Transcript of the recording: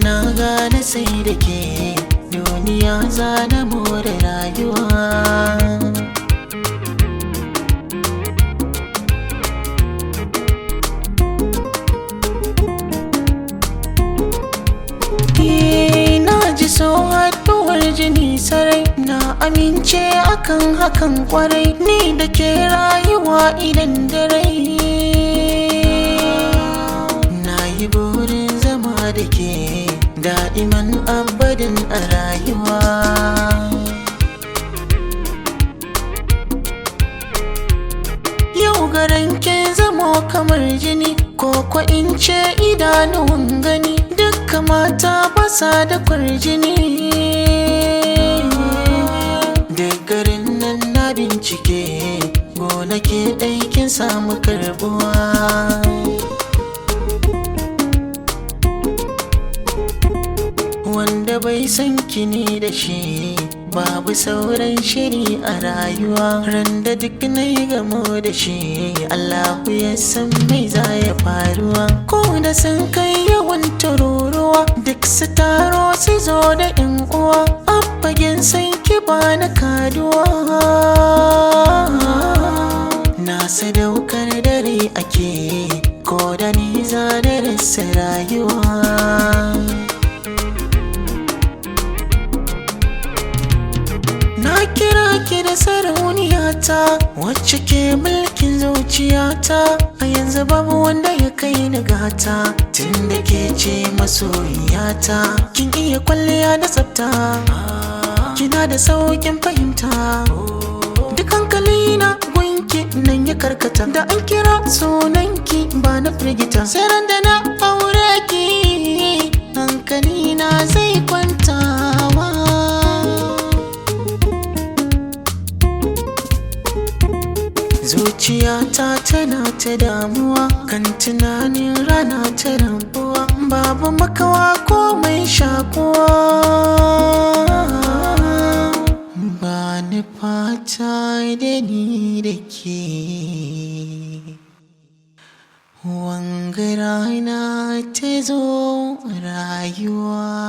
na gane sai da ke duniya za na more rayuwa. So haɗuwar jini sarai na amince akan hakan kwarai ni da ke rayuwa idan da rai. Na yi burin zama da ke da'iman abadin a rayuwa. Yau garan ke zamo kamar jini ko in ce idanuwan gani, dukka mata basa da kwarjini. Da garin nan na bincike gonake ɗaikin samu karbuwa. Wanda bai san kini da shi babu sauran shiri a rayuwa. Randa duk na yi gamo da shi Allahu ya san mai za ya faruwa. Ko da san kai yawan tururuwa duk su taro su zo da yan uwa. A fagen san ki ba na kaduwa. Na sadaukar dare ake ko da ni za da rasa rayuwa. Na kira ki da sarauniyata wacce ke mulkin zuciyata. A yanzu babu wanda ya kai ni gata tunda ke ce masoyiyata. Kin iya kwalliya da tsafta, kina da saukin fahimta. Duk hankalina gunki nan ya karkata, da an kira sunanki ba na firgita. Sai ran da na aure ki hankalina zai kwantawa. Zuciyata tana ta damuwa kan tunanin rana ta rabuwa. Babu makawa ko mai shakuwa. Ba ni fata da ni da ke wanga rana ta zo rayuwa.